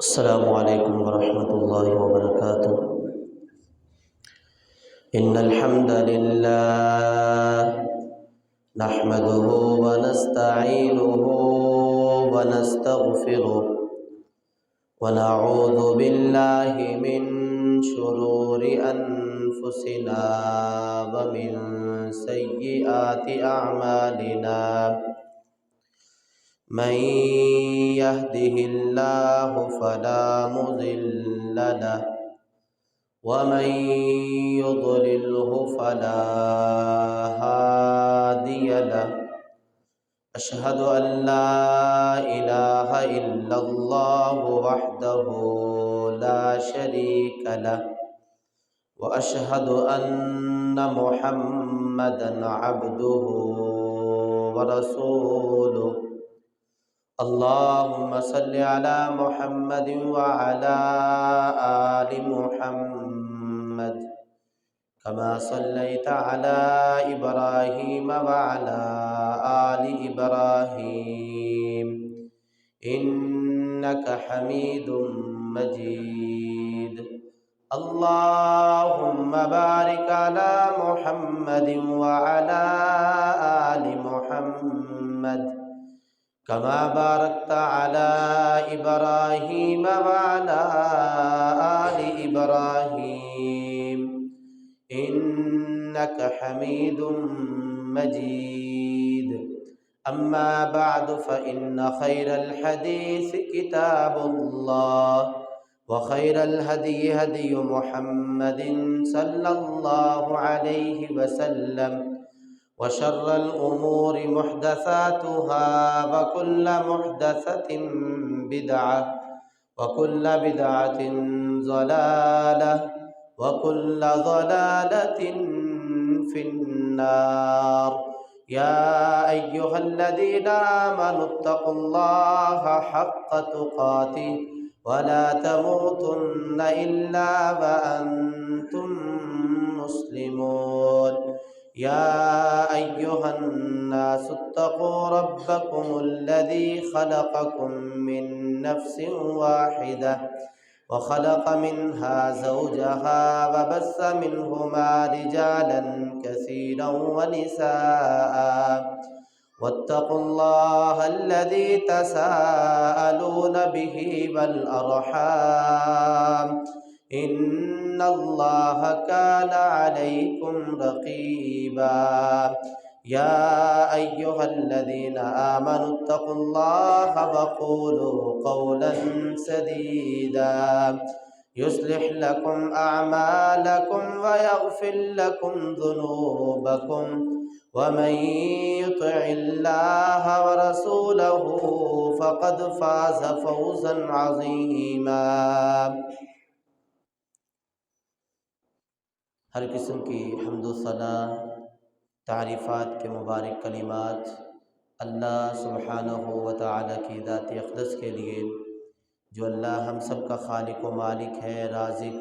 السلام علیکم ورحمۃ اللہ وبرکاتہ۔ ان الحمد للہ نحمده ونستعینه ونستغفره ونعوذ باللہ من شرور انفسنا ومن سیئات اعمالنا، من يهده الله فلا مضل له ومن يضلله فلا هادي له، أشهد أن لا إله إلا الله وحده لا شريك له، وأشهد أن محمدا عبده ورسوله۔ اللهم صل على محمد وعلى آل محمد كما صليت على إبراهيم وعلى آل إبراهيم إنك حميد مجيد۔ اللهم بارك على محمد وعلى آل محمد كما باركت على إبراهيم وعلى آل إبراهيم إنك حميد مجيد۔ أما بعد فإن خير الحديث كتاب الله، وخير الهدي هدي محمد صلى الله عليه وسلم، وشر الأمور محدثاتها، وكل محدثة بدعة، وكل بدعة ضلالة، وكل ضلالة في النار۔ يا أيها الذين آمنوا اتقوا الله حق تقاته ولا تموتن إلا وأنتم مسلمون۔ يا أيها الناس اتقوا ربكم الذي خلقكم من نفس واحدة، وخلق منها زوجها، وبث منهما رجالا كثيرا ونساء، واتقوا الله الذي تساءلون به والأرحام، إن الله كان عليكم رقيبا۔ يا أيها الذين آمنوا اتقوا الله وقولوا قولا سديدا يصلح لكم أعمالكم ويغفر لكم ذنوبكم، ومن يطع الله ورسوله فقد فاز فوزا عظيما۔ ہر قسم کی حمد و ثنا، تعریفات کے مبارک کلمات اللہ سبحانہ و تعالی کی ذات اقدس کے لیے، جو اللہ ہم سب کا خالق و مالک ہے، رازق،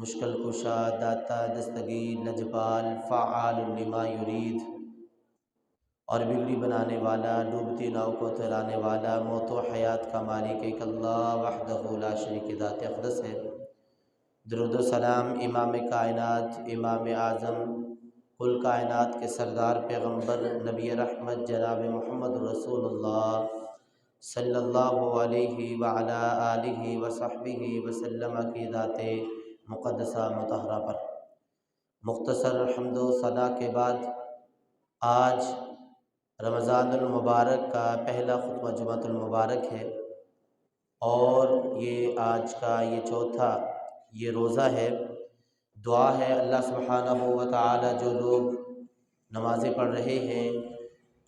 مشکل کشا، داتا، دستگیر، لجپال، فعال لما یرید، اور بگڑی بنانے والا، ڈوبتی ناؤ کو تیرانے والا، موت و حیات کا مالک ایک اللہ وحدہ لا شریک ذات اقدس ہے۔ درود و سلام امام کائنات، امام اعظم، کل کائنات کے سردار، پیغمبر، نبی رحمت، جناب محمد رسول اللہ صلی اللہ علیہ وعلی آلہ وصحبہ وسلم کی ذات مقدسہ مطہرہ پر۔ مختصر حمد و ثنا کے بعد آج رمضان المبارک کا پہلا خطبہ جمعۃ المبارک ہے، اور یہ آج کا یہ چوتھا یہ روزہ ہے۔ دعا ہے اللہ سبحانہ و تعالی جو لوگ نمازیں پڑھ رہے ہیں،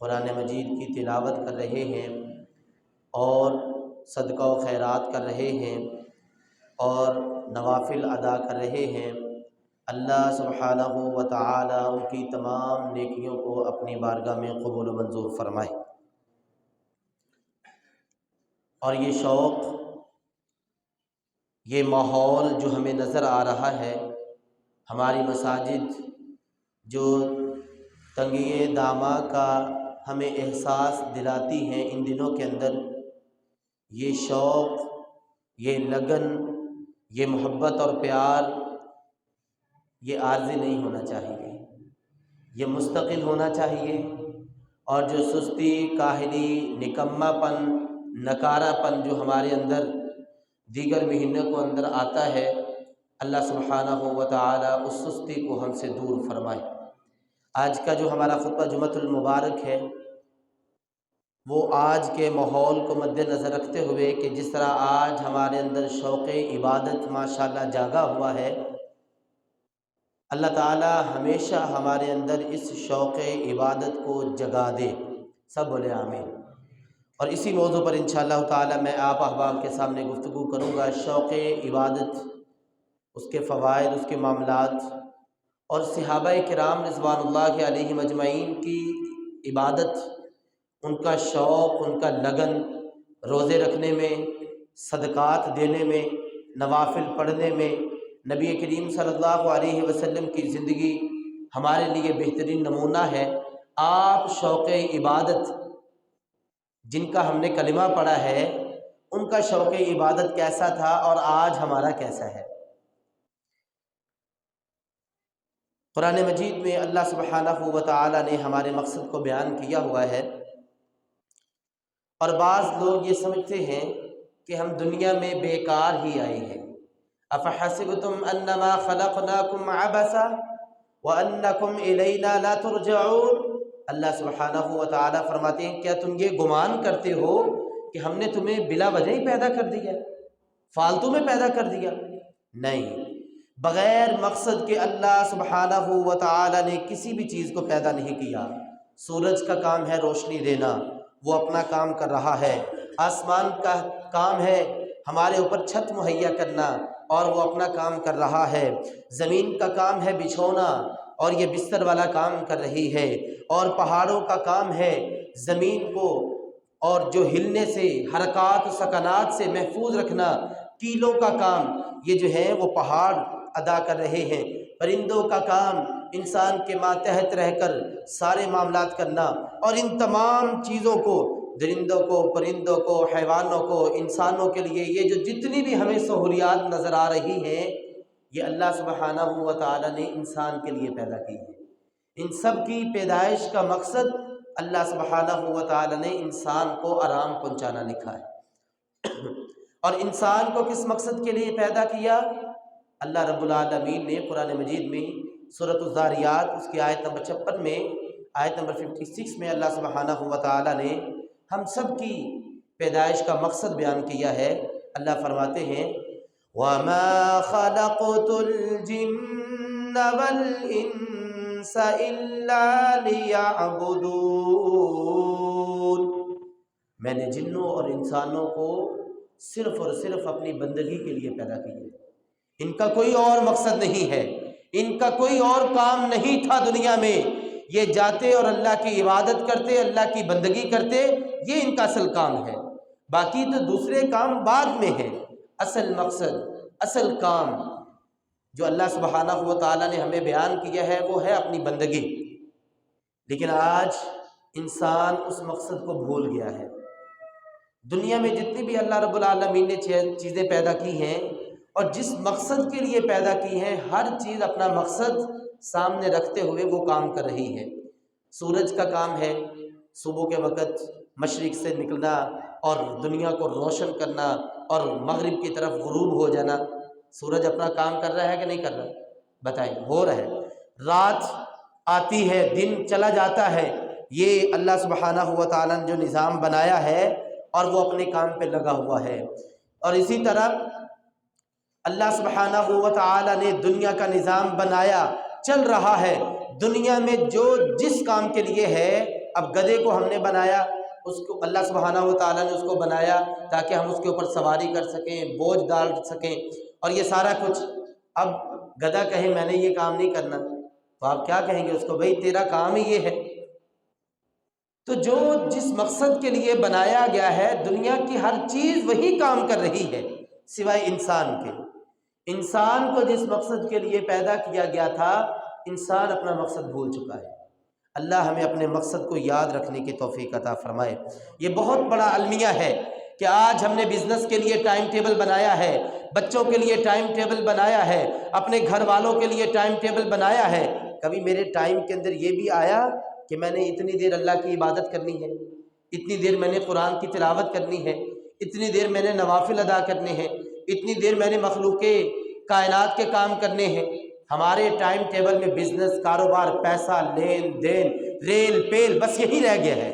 قرآن مجید کی تلاوت کر رہے ہیں، اور صدقہ و خیرات کر رہے ہیں، اور نوافل ادا کر رہے ہیں، اللہ سبحانہ و تعالی ان کی تمام نیکیوں کو اپنی بارگاہ میں قبول و منظور فرمائے۔ اور یہ شوق، یہ ماحول جو ہمیں نظر آ رہا ہے، ہماری مساجد جو تنگی دامہ کا ہمیں احساس دلاتی ہیں ان دنوں کے اندر، یہ شوق، یہ لگن، یہ محبت اور پیار، یہ عارضی نہیں ہونا چاہیے، یہ مستقل ہونا چاہیے۔ اور جو سستی، کاہلی، نکما پن، نکارا پن جو ہمارے اندر دیگر مہینوں کو اندر آتا ہے، اللہ سبحانہ و تعالی اس سستی کو ہم سے دور فرمائے۔ آج کا جو ہمارا خطبہ جمعۃ المبارک ہے، وہ آج کے ماحول کو مد نظر رکھتے ہوئے کہ جس طرح آج ہمارے اندر شوق عبادت ماشاءاللہ جاگا ہوا ہے، اللہ تعالی ہمیشہ ہمارے اندر اس شوق عبادت کو جگا دے، سب بولے آمین۔ اور اسی موضوع پر انشاءاللہ تعالی میں آپ احباب کے سامنے گفتگو کروں گا، شوق عبادت، اس کے فوائد، اس کے معاملات، اور صحابہ کرام رضوان اللہ علیہم اجمعین کی عبادت، ان کا شوق، ان کا لگن روزے رکھنے میں، صدقات دینے میں، نوافل پڑھنے میں۔ نبی کریم صلی اللہ علیہ وسلم کی زندگی ہمارے لیے بہترین نمونہ ہے۔ آپ شوق عبادت، جن کا ہم نے کلمہ پڑھا ہے، ان کا شوق عبادت کیسا تھا اور آج ہمارا کیسا ہے۔ قرآن مجید میں اللہ سبحانہ و تعالی نے ہمارے مقصد کو بیان کیا ہوا ہے، اور بعض لوگ یہ سمجھتے ہیں کہ ہم دنیا میں بیکار ہی آئے ہیں۔ افحسبتم انما خلقناکم عبثا وانکم الینا لا ترجعون۔ اللہ سبحانہ و تعالی فرماتے ہیں، کیا تم یہ گمان کرتے ہو کہ ہم نے تمہیں بلا وجہ ہی پیدا کر دیا، فالتو میں پیدا کر دیا؟ نہیں، بغیر مقصد کے اللہ سبحانہ و تعالی نے کسی بھی چیز کو پیدا نہیں کیا۔ سورج کا کام ہے روشنی دینا، وہ اپنا کام کر رہا ہے۔ آسمان کا کام ہے ہمارے اوپر چھت مہیا کرنا، اور وہ اپنا کام کر رہا ہے۔ زمین کا کام ہے بچھونا، اور یہ بستر والا کام کر رہی ہے۔ اور پہاڑوں کا کام ہے زمین کو اور جو ہلنے سے، حرکات و سکنات سے محفوظ رکھنا۔ کیلوں کا کام یہ جو ہے وہ پہاڑ ادا کر رہے ہیں۔ پرندوں کا کام انسان کے ماتحت رہ کر سارے معاملات کرنا، اور ان تمام چیزوں کو، درندوں کو، پرندوں کو، حیوانوں کو، انسانوں کے لیے یہ جو جتنی بھی ہمیں سہولیات نظر آ رہی ہیں، یہ اللہ سبحانہ و تعالی نے انسان کے لیے پیدا کی ہے۔ ان سب کی پیدائش کا مقصد اللہ سبحانہ و تعالی نے انسان کو آرام پہنچانا لکھا ہے۔ اور انسان کو کس مقصد کے لیے پیدا کیا؟ اللہ رب العالمین نے قرآن مجید میں سورۃ الذاریات اس کی آیت نمبر 56 میں، آیت نمبر 56 میں اللہ سبحانہ و تعالی نے ہم سب کی پیدائش کا مقصد بیان کیا ہے۔ اللہ فرماتے ہیں، وَمَا خَلَقْتُ الْجِنَّ وَالْإِنسَ إِلَّا لِيَعْبُدُونَ۔ میں نے جنوں اور انسانوں کو صرف اور صرف اپنی بندگی کے لیے پیدا کیا ہے۔ ان کا کوئی اور مقصد نہیں ہے، ان کا کوئی اور کام نہیں تھا دنیا میں۔ یہ جاتے اور اللہ کی عبادت کرتے، اللہ کی بندگی کرتے، یہ ان کا اصل کام ہے۔ باقی تو دوسرے کام بعد میں ہیں۔ اصل مقصد، اصل کام جو اللہ سبحانہ و تعالیٰ نے ہمیں بیان کیا ہے، وہ ہے اپنی بندگی۔ لیکن آج انسان اس مقصد کو بھول گیا ہے۔ دنیا میں جتنی بھی اللہ رب العالمین نے چیزیں پیدا کی ہیں، اور جس مقصد کے لیے پیدا کی ہیں، ہر چیز اپنا مقصد سامنے رکھتے ہوئے وہ کام کر رہی ہے۔ سورج کا کام ہے صبح کے وقت مشرق سے نکلنا اور دنیا کو روشن کرنا، اور مغرب کی طرف غروب ہو جانا۔ سورج اپنا کام کر رہا ہے کہ نہیں کر رہا؟ بتائیں، ہو رہا ہے۔ رات آتی ہے، دن چلا جاتا ہے، یہ اللہ سبحانہ و تعالیٰ نے جو نظام بنایا ہے، اور وہ اپنے کام پہ لگا ہوا ہے۔ اور اسی طرح اللہ سبحانہ و تعالی نے دنیا کا نظام بنایا، چل رہا ہے۔ دنیا میں جو جس کام کے لیے ہے، اب گدھے کو ہم نے بنایا، اس کو اللہ سبحانہ و تعالی نے اس کو بنایا تاکہ ہم اس کے اوپر سواری کر سکیں، بوجھ ڈال سکیں، اور یہ سارا کچھ۔ اب گدھا کہے میں نے یہ کام نہیں کرنا، تو آپ کیا کہیں گے اس کو؟ بھائی تیرا کام ہی یہ ہے۔ تو جو جس مقصد کے لیے بنایا گیا ہے، دنیا کی ہر چیز وہی کام کر رہی ہے سوائے انسان کے۔ انسان کو جس مقصد کے لیے پیدا کیا گیا تھا، انسان اپنا مقصد بھول چکا ہے۔ اللہ ہمیں اپنے مقصد کو یاد رکھنے کی توفیق عطا فرمائے۔ یہ بہت بڑا المیہ ہے کہ آج ہم نے بزنس کے لیے ٹائم ٹیبل بنایا ہے، بچوں کے لیے ٹائم ٹیبل بنایا ہے، اپنے گھر والوں کے لیے ٹائم ٹیبل بنایا ہے، کبھی میرے ٹائم کے اندر یہ بھی آیا کہ میں نے اتنی دیر اللہ کی عبادت کرنی ہے، اتنی دیر میں نے قرآن کی تلاوت کرنی ہے، اتنی دیر میں نے نوافل ادا کرنے ہیں، اتنی دیر میں نے مخلوق کائنات کے کام کرنے ہیں؟ ہمارے ٹائم ٹیبل میں بزنس، کاروبار، پیسہ، لین دین، ریل پیل، بس یہی رہ گیا ہے۔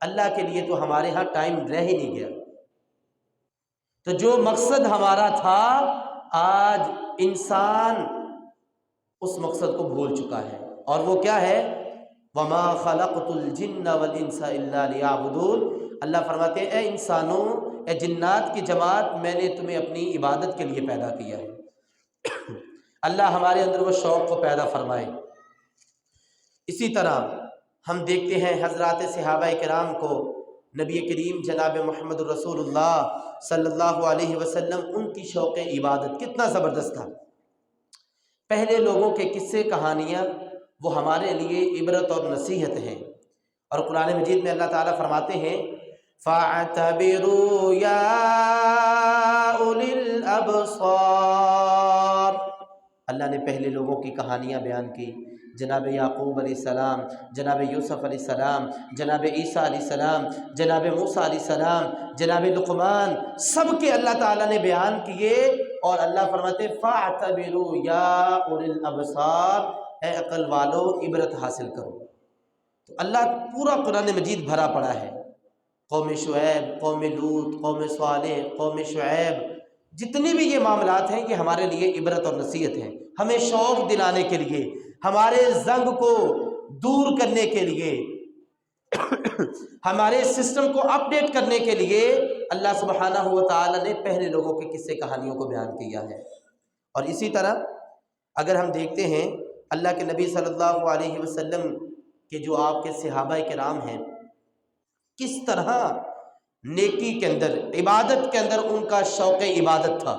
اللہ کے لیے تو ہمارے ہاں ٹائم رہ ہی نہیں گیا۔ تو جو مقصد ہمارا تھا، آج انسان اس مقصد کو بھول چکا ہے، اور وہ کیا ہے؟ وَمَا خَلَقْتُ الْجِنَّ وَالْإِنسَ إِلَّا لِيَعْبُدُونَ۔ اللہ فرماتے ہیں اے انسانوں، اے جنات کی جماعت، میں نے تمہیں اپنی عبادت کے لیے پیدا کیا ہے۔ اللہ ہمارے اندر وہ شوق کو پیدا فرمائے۔ اسی طرح ہم دیکھتے ہیں حضرات صحابہ کرام کو، نبی کریم جناب محمد رسول اللہ صلی اللہ علیہ وسلم، ان کی شوق عبادت کتنا زبردست تھا۔ پہلے لوگوں کے قصے، کہانیاں، وہ ہمارے لیے عبرت اور نصیحت ہیں، اور قرآن مجید میں اللہ تعالیٰ فرماتے ہیں فَاعْتَبِرُوا يَا أُولِي الْأَبْصَارِ۔ اللہ نے پہلے لوگوں کی کہانیاں بیان کی، جناب یعقوب علیہ السلام، جناب یوسف علیہ السلام، جناب عیسیٰ علیہ السلام، جناب موسیٰ علیہ السلام، جناب لقمان، سب کے اللہ تعالیٰ نے بیان کیے، اور اللہ فرماتے فَاعْتَبِرُوا يَا أُولِي الْأَبْصَارِ، اے عقل والو عبرت حاصل کرو۔ تو اللہ پورا قرآن مجید بھرا پڑا ہے، قوم شعیب، قوم لوط، قوم صالح، قوم شعیب، جتنے بھی یہ معاملات ہیں یہ ہمارے لیے عبرت اور نصیحت ہیں، ہمیں شوق دلانے کے لیے، ہمارے زنگ کو دور کرنے کے لیے، ہمارے سسٹم کو اپ ڈیٹ کرنے کے لیے اللہ سبحانہ و تعالی نے پہلے لوگوں کے قصے کہانیوں کو بیان کیا ہے۔ اور اسی طرح اگر ہم دیکھتے ہیں اللہ کے نبی صلی اللہ علیہ وسلم کے جو آپ کے صحابہ کرام ہیں، کس طرح نیکی کے اندر، عبادت کے اندر ان کا شوق عبادت تھا،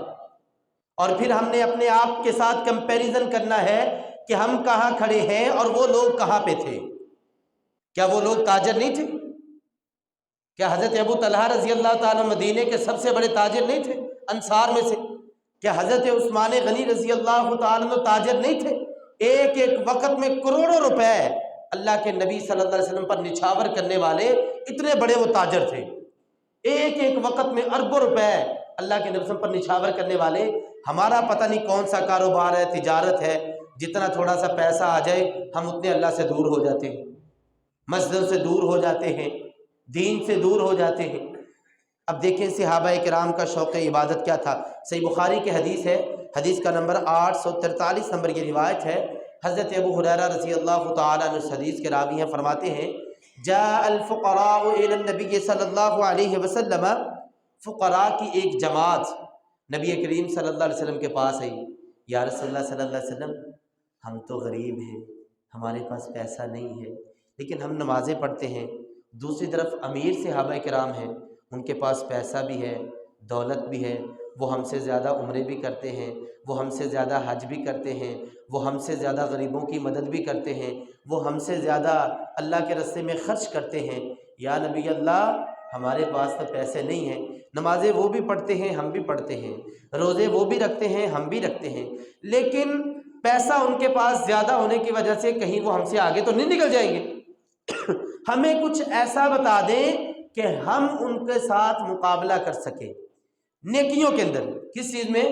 اور پھر ہم نے اپنے آپ کے ساتھ کمپیریزن کرنا ہے کہ ہم کہاں کھڑے ہیں اور وہ لوگ کہاں پہ تھے۔ کیا وہ لوگ تاجر نہیں تھے؟ کیا حضرت ابو طلحہ رضی اللہ تعالیٰ مدینے کے سب سے بڑے تاجر نہیں تھے انصار میں سے؟ کیا حضرت عثمان غنی رضی اللہ تعالیٰ تاجر نہیں تھے؟ ایک ایک وقت میں کروڑوں روپے اللہ کے نبی صلی اللہ علیہ وسلم پر نچھاور کرنے والے اتنے بڑے وہ تاجر تھے۔ ایک ایک وقت میں اربوں روپے اللہ کے نبی صلی اللہ علیہ وسلم پر نچھاور کرنے والے۔ ہمارا پتہ نہیں کون سا کاروبار ہے، تجارت ہے، جتنا تھوڑا سا پیسہ آ جائے ہم اتنے اللہ سے دور ہو جاتے ہیں، مسجد سے دور ہو جاتے ہیں، دین سے دور ہو جاتے ہیں۔ اب دیکھیں صحابہ کرام کا شوق عبادت کیا تھا۔ صحیح بخاری کی حدیث ہے، حدیث کا نمبر 843 نمبر یہ روایت ہے، حضرت ابو ہریرہ رضی اللہ تعالیٰ عنہ اس حدیث کے راوی ہیں، فرماتے ہیں جاء الفقراء الى النبی صلی اللہ علیہ وسلم، فقراء کی ایک جماعت نبی کریم صلی اللہ علیہ وسلم کے پاس آئی، یا رسول اللہ صلی اللہ علیہ وسلم، ہم تو غریب ہیں، ہمارے پاس پیسہ نہیں ہے، لیکن ہم نمازیں پڑھتے ہیں، دوسری طرف امیر صحابہ کرام ہیں، ان کے پاس پیسہ بھی ہے، دولت بھی ہے، وہ ہم سے زیادہ عمرے بھی کرتے ہیں، وہ ہم سے زیادہ حج بھی کرتے ہیں، وہ ہم سے زیادہ غریبوں کی مدد بھی کرتے ہیں، وہ ہم سے زیادہ اللہ کے راستے میں خرچ کرتے ہیں۔ یا نبی اللہ، ہمارے پاس تو پیسے نہیں ہیں، نمازیں وہ بھی پڑھتے ہیں، ہم بھی پڑھتے ہیں، روزے وہ بھی رکھتے ہیں، ہم بھی رکھتے ہیں، لیکن پیسہ ان کے پاس زیادہ ہونے کی وجہ سے کہیں وہ ہم سے آگے تو نہیں نکل جائیں گے۔ ہمیں کچھ ایسا بتا دیں کہ ہم ان کے ساتھ مقابلہ کر سکیں نیکیوں کے اندر۔ کس چیز میں؟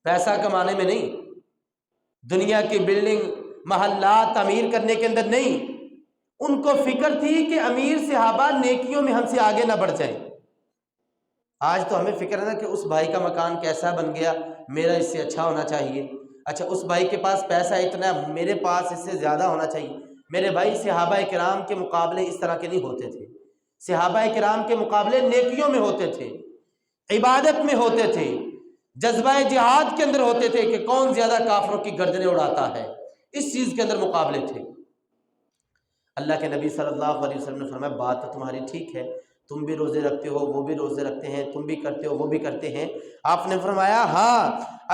پیسہ کمانے میں نہیں، دنیا کی بلڈنگ محلات تعمیر کرنے کے اندر نہیں، ان کو فکر تھی کہ امیر صحابہ نیکیوں میں ہم سے آگے نہ بڑھ جائیں۔ آج تو ہمیں فکر ہے نا کہ اس بھائی کا مکان کیسا بن گیا، میرا اس سے اچھا ہونا چاہیے، اچھا اس بھائی کے پاس پیسہ اتنا ہے، میرے پاس اس سے زیادہ ہونا چاہیے۔ میرے بھائی صحابہ کرام کے مقابلے اس طرح کے نہیں ہوتے تھے، صحابہ کرام کے مقابلے نیکیوں میں ہوتے تھے، عبادت میں ہوتے تھے، جذبہ جہاد کے اندر ہوتے تھے کہ کون زیادہ کافروں کی گردنیں اڑاتا ہے، اس چیز کے اندر مقابلے تھے۔ اللہ کے نبی صلی اللہ علیہ وسلم نے فرمایا بات تو تمہاری ٹھیک ہے، تم بھی روزے رکھتے ہو، وہ بھی روزے رکھتے ہیں، تم بھی کرتے ہو، وہ بھی کرتے ہیں۔ آپ نے فرمایا ہاں،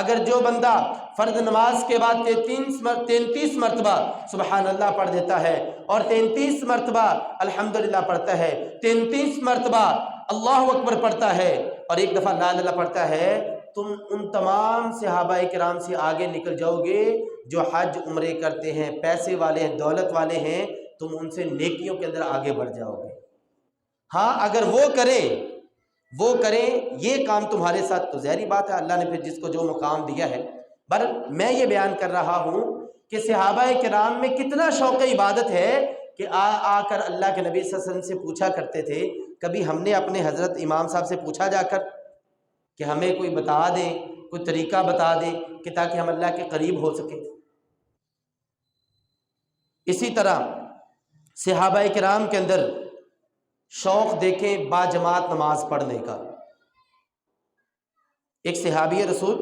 اگر جو بندہ فرض نماز کے بعد 33 مرتبہ سبحان اللہ پڑھ دیتا ہے، اور 33 مرتبہ الحمدللہ پڑھتا ہے، 33 مرتبہ اللہ اکبر پڑھتا ہے اور ایک دفعہ لا الہ الا اللہ پڑھتا ہے، تم ان تمام صحابہ کرام سے آگے نکل جاؤ گے جو حج عمرے کرتے ہیں، پیسے والے ہیں، دولت والے ہیں، تم ان سے نیکیوں کے اندر آگے بڑھ جاؤ گے۔ ہاں اگر وہ کریں یہ کام تمہارے ساتھ، تو ظاہری بات ہے اللہ نے پھر جس کو جو مقام دیا ہے۔ بر میں یہ بیان کر رہا ہوں کہ صحابہ کرام میں کتنا شوق عبادت ہے کہ آ کر اللہ کے نبی صلی اللہ علیہ وسلم سے پوچھا کرتے تھے۔ کبھی ہم نے اپنے حضرت امام صاحب سے پوچھا جا کر کہ ہمیں کوئی بتا دیں، کوئی طریقہ بتا دیں کہ تاکہ ہم اللہ کے قریب ہو سکیں؟ اسی طرح صحابہ کرام کے اندر شوق دیکھیں با جماعت نماز پڑھنے کا۔ ایک صحابی رسول،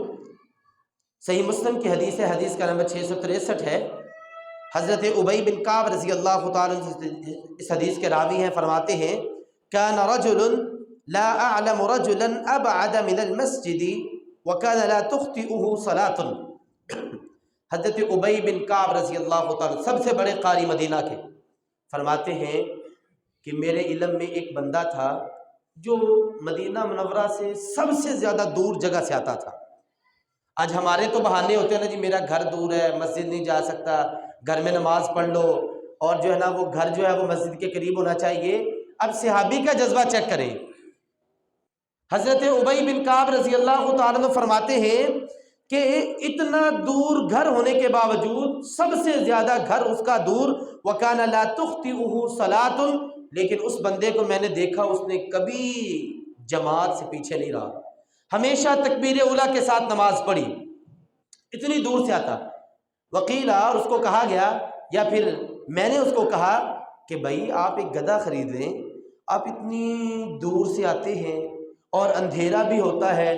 صحیح مسلم کی حدیث ہے، حدیث کا نمبر 663 ہے، حضرت ابی بن کعب رضی اللہ تعالیٰ عنہ اس حدیث کے راوی ہیں، فرماتے ہیں کان رجل لا اعلم رجلا ابعد من المسجد وكان لا تخطئه صلاة۔ حضرت ابی بن کعب رضی اللہ تعالیٰ سب سے بڑے قاری مدینہ کے فرماتے ہیں کہ میرے علم میں ایک بندہ تھا جو مدینہ منورہ سے سب سے زیادہ دور جگہ سے آتا تھا۔ آج ہمارے تو بہانے ہوتے ہیں نا جی، میرا گھر دور ہے، مسجد نہیں جا سکتا، گھر میں نماز پڑھ لو، اور جو ہے نا وہ گھر جو ہے وہ مسجد کے قریب ہونا چاہیے۔ اب صحابی کا جذبہ چیک کریں، حضرت ابی بن کعب رضی اللہ تعالیٰ عنہ فرماتے ہیں کہ اتنا دور گھر ہونے کے باوجود، سب سے زیادہ گھر اس کا دور، وَكَانَ لَا تُخْطِئُهُ صَلَاةٌ، لیکن اس بندے کو میں نے دیکھا اس نے کبھی جماعت سے پیچھے نہیں رہا، ہمیشہ تکبیر اولیٰ کے ساتھ نماز پڑھی، اتنی دور سے آتا۔ وکیلا، اور اس کو کہا گیا، یا پھر میں نے اس کو کہا کہ بھائی آپ ایک گدھا خرید لیں، آپ اتنی دور سے آتے ہیں اور اندھیرا بھی ہوتا ہے،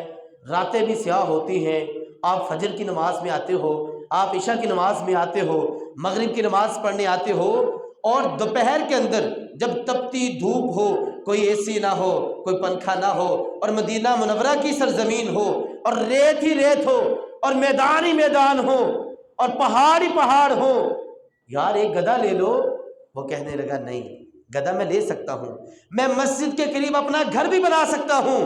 راتیں بھی سیاہ ہوتی ہیں، آپ فجر کی نماز میں آتے ہو، آپ عشاء کی نماز میں آتے ہو، مغرب کی نماز پڑھنے آتے ہو، اور دوپہر کے اندر جب تپتی دھوپ ہو، کوئی اے سی نہ ہو، کوئی پنکھا نہ ہو، اور مدینہ منورہ کی سرزمین ہو، اور ریت ہی ریت ہو، اور میدان ہی میدان ہو، اور پہاڑ ہی پہاڑ ہو، یار ایک گدھا لے لو۔ وہ کہنے لگا نہیں، گدھا میں لے سکتا ہوں، میں مسجد کے قریب اپنا گھر بھی بنا سکتا ہوں،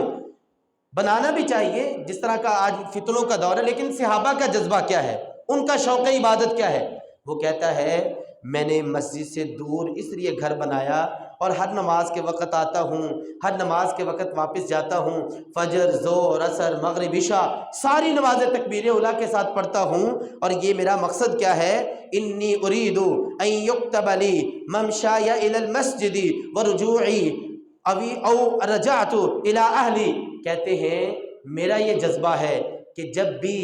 بنانا بھی چاہیے جس طرح کا آج فتنوں کا دور ہے، لیکن صحابہ کا جذبہ کیا ہے، ان کا شوق عبادت کیا ہے؟ وہ کہتا ہے میں نے مسجد سے دور اس لیے گھر بنایا، اور ہر نماز کے وقت آتا ہوں، ہر نماز کے وقت واپس جاتا ہوں، فجر، ظہر، عصر، مغرب، عشاء، ساری نمازیں تکبیر اولیٰ کے ساتھ پڑھتا ہوں، اور یہ میرا مقصد کیا ہے، انی ارید ان یکتب لی ممشای الی المسجد ورجوعی او رجعت الی اہلی۔ کہتے ہیں میرا یہ جذبہ ہے کہ جب بھی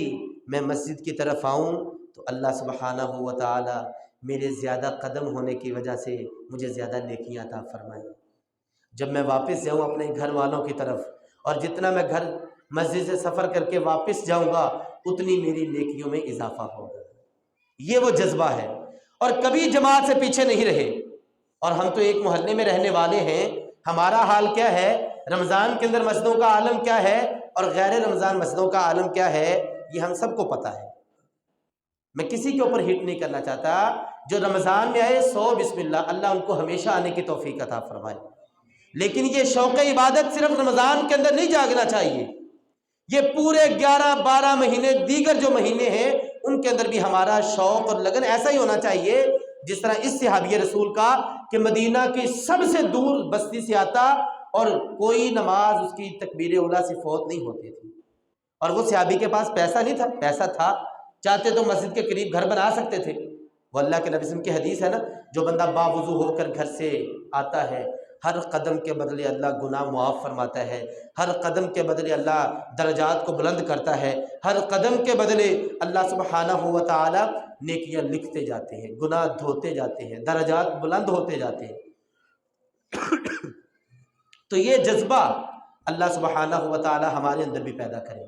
میں مسجد کی طرف آؤں تو اللہ سبحانہ و تعالی میرے زیادہ قدم ہونے کی وجہ سے مجھے زیادہ نیکیاں عطا فرمائیں، جب میں واپس جاؤں اپنے گھر والوں کی طرف، اور جتنا میں گھر مسجد سے سفر کر کے واپس جاؤں گا اتنی میری نیکیوں میں اضافہ ہوگا۔ یہ وہ جذبہ ہے، اور کبھی جماعت سے پیچھے نہیں رہے۔ اور ہم تو ایک محلے میں رہنے والے ہیں، ہمارا حال کیا ہے، رمضان کے اندر مسجدوں کا عالم کیا ہے اور غیر رمضان مسجدوں کا عالم کیا ہے، یہ ہم سب کو پتہ ہے۔ میں کسی کے اوپر ہٹ نہیں کرنا چاہتا، جو رمضان میں آئے 100 بسم اللہ، اللہ ان کو ہمیشہ آنے کی توفیق عطا فرمائے، لیکن یہ شوق عبادت صرف رمضان کے اندر نہیں جاگنا چاہیے، یہ پورے 11-12 مہینے دیگر جو مہینے ہیں ان کے اندر بھی ہمارا شوق اور لگن ایسا ہی ہونا چاہیے جس طرح اس صحابی رسول کا، کہ مدینہ کی سب سے دور بستی سے آتا اور کوئی نماز اس کی تکبیر اولیٰ سے فوت نہیں ہوتی تھی، اور وہ صحابی کے پاس پیسہ نہیں تھا، پیسہ تھا چاہتے تو مسجد کے قریب گھر بنا سکتے تھے۔ وہ اللہ کے نبی صلی اللہ علیہ وسلم کی حدیث ہے نا، جو بندہ باوضو ہو کر گھر سے آتا ہے ہر قدم کے بدلے اللہ گناہ معاف فرماتا ہے، ہر قدم کے بدلے اللہ درجات کو بلند کرتا ہے، ہر قدم کے بدلے اللہ سبحانہ و تعالی نیکیاں لکھتے جاتے ہیں، گناہ دھوتے جاتے ہیں، درجات بلند ہوتے جاتے ہیں۔ تو یہ جذبہ اللہ سبحانہ و تعالی ہمارے اندر بھی پیدا کرے،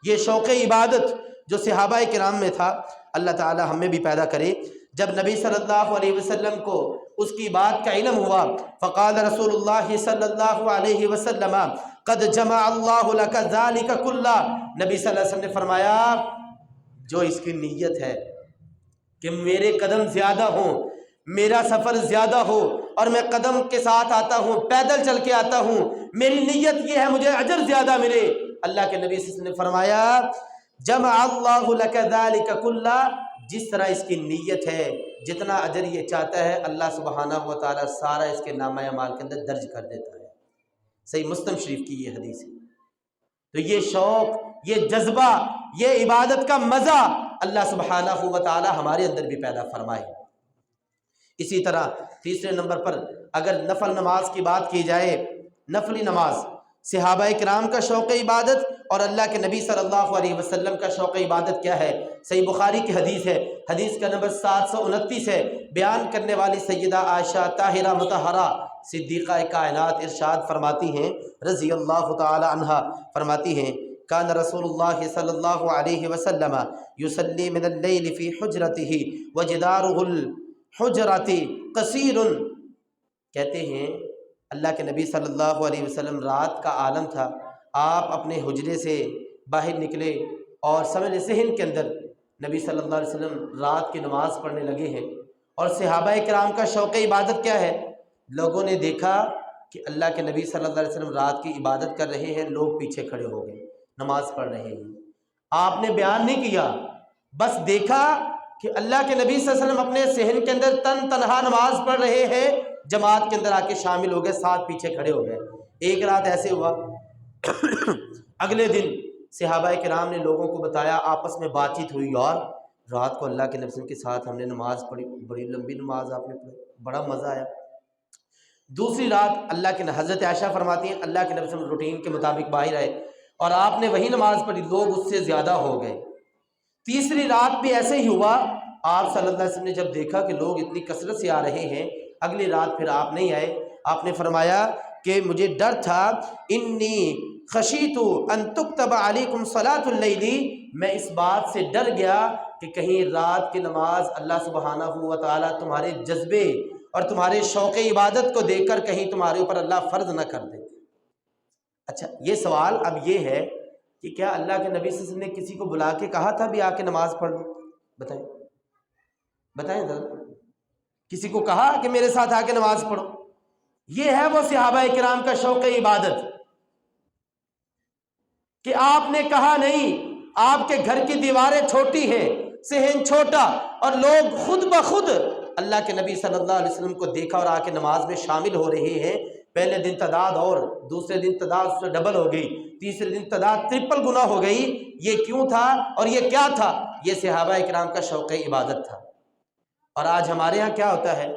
یہ شوق عبادت جو صحابہ کرام میں تھا اللہ تعالی ہم میں بھی پیدا کرے۔ جب نبی صلی اللہ علیہ وسلم کو اس کی بات کا علم ہوا، فقال رسول اللہ صلی اللہ علیہ وسلم قد جمع اللہ لک ذلک کلہ، نبی صلی اللہ علیہ وسلم نے فرمایا جو اس کی نیت ہے کہ میرے قدم زیادہ ہوں، میرا سفر زیادہ ہو اور میں قدم کے ساتھ آتا ہوں، پیدل چل کے آتا ہوں، میری نیت یہ ہے مجھے اجر زیادہ ملے۔ اللہ کے نبی صلی اللہ علیہ وسلم نے فرمایا جمع اللہ لک ذلک کلہ، جس طرح اس کی نیت ہے جتنا اجر یہ چاہتا ہے اللہ سبحانہ و تعالیٰ سارا اس کے نامہ اعمال کے اندر درج کر دیتا ہے۔ صحیح مسلم شریف کی یہ حدیث ہے۔ تو یہ شوق، یہ جذبہ، یہ عبادت کا مزہ اللہ سبحانہ و تعالیٰ ہمارے اندر بھی پیدا فرمائے۔ اسی طرح تیسرے نمبر پر اگر نفل نماز کی بات کی جائے، نفلی نماز، صحابہ کرام کا شوق عبادت اور اللہ کے نبی صلی اللہ علیہ وسلم کا شوق عبادت کیا ہے؟ صحیح بخاری کی حدیث ہے، حدیث کا نمبر 729 ہے۔ بیان کرنے والی سیدہ عائشہ طاہرہ مطہرہ صدیقہ کائنات ارشاد فرماتی ہیں رضی اللہ تعالی عنہا، فرماتی ہیں کان رسول اللہ صلی اللہ علیہ وسلم یصلی من اللیل فی حجرتہ وجدارہ الحجرۃ قصیر، کہتے ہیں اللہ کے نبی صلی اللہ علیہ وسلم رات کا عالم تھا، آپ اپنے حجرے سے باہر نکلے اور سمجھ صحن کے اندر نبی صلی اللہ علیہ وسلم رات کی نماز پڑھنے لگے ہیں۔ اور صحابہ کرام کا شوق عبادت کیا ہے؟ لوگوں نے دیکھا کہ اللہ کے نبی صلی اللہ علیہ وسلم رات کی عبادت کر رہے ہیں، لوگ پیچھے کھڑے ہو گئے، نماز پڑھ رہے ہیں۔ آپ نے بیان نہیں کیا، بس دیکھا کہ اللہ کے نبی صلی اللہ علیہ وسلم اپنے صحن کے اندر تنہا نماز پڑھ رہے ہیں، جماعت کے اندر آ کے شامل ہو گئے، ساتھ پیچھے کھڑے ہو گئے۔ ایک رات ایسے ہوا اگلے دن صحابہ کرام نے لوگوں کو بتایا، آپس میں بات چیت ہوئی، اور رات کو اللہ کے نبی صلی اللہ علیہ وسلم کے ساتھ ہم نے نماز پڑھی، بڑی لمبی نماز آپ نے پڑھی، بڑا مزہ آیا۔ دوسری رات اللہ کے حضرت عائشہ فرماتی ہیں اللہ کے نبی صلی اللہ علیہ وسلم روٹین کے مطابق باہر آئے اور آپ نے وہی نماز پڑھی، لوگ اس سے زیادہ ہو گئے۔ تیسری رات بھی ایسے ہی ہوا، آپ صلی اللہ علیہ وسلم نے جب دیکھا کہ لوگ اتنی کثرت سے آ رہے ہیں، اگلی رات پھر آپ نہیں آئے۔ آپ نے فرمایا کہ مجھے ڈر تھا، انی خشیت ان تکتب علیکم صلاۃ اللیل، میں اس بات سے ڈر گیا کہ کہیں رات کی نماز اللہ سبحانہ و تعالیٰ تمہارے جذبے اور تمہارے شوق عبادت کو دیکھ کر کہیں تمہارے اوپر اللہ فرض نہ کر دے۔ اچھا، یہ سوال اب یہ ہے کہ کیا اللہ کے نبی صلی اللہ علیہ وسلم نے کسی کو بلا کے کہا تھا بھی آ کے نماز پڑھ لو؟ بتائیں ذرا، کسی کو کہا کہ میرے ساتھ آ کے نماز پڑھو؟ یہ ہے وہ صحابہ کرام کا شوق عبادت کہ آپ نے کہا نہیں، آپ کے گھر کی دیواریں چھوٹی ہیں، صحن چھوٹا، اور لوگ خود بخود اللہ کے نبی صلی اللہ علیہ وسلم کو دیکھا اور آ کے نماز میں شامل ہو رہے ہیں۔ پہلے دن تعداد اور دوسرے دن تعداد اس سے ڈبل ہو گئی، تیسرے دن تعداد ٹرپل گنا ہو گئی۔ یہ کیوں تھا اور یہ کیا تھا؟ یہ صحابہ کرام کا شوق عبادت تھا۔ اور آج ہمارے ہاں کیا ہوتا ہے،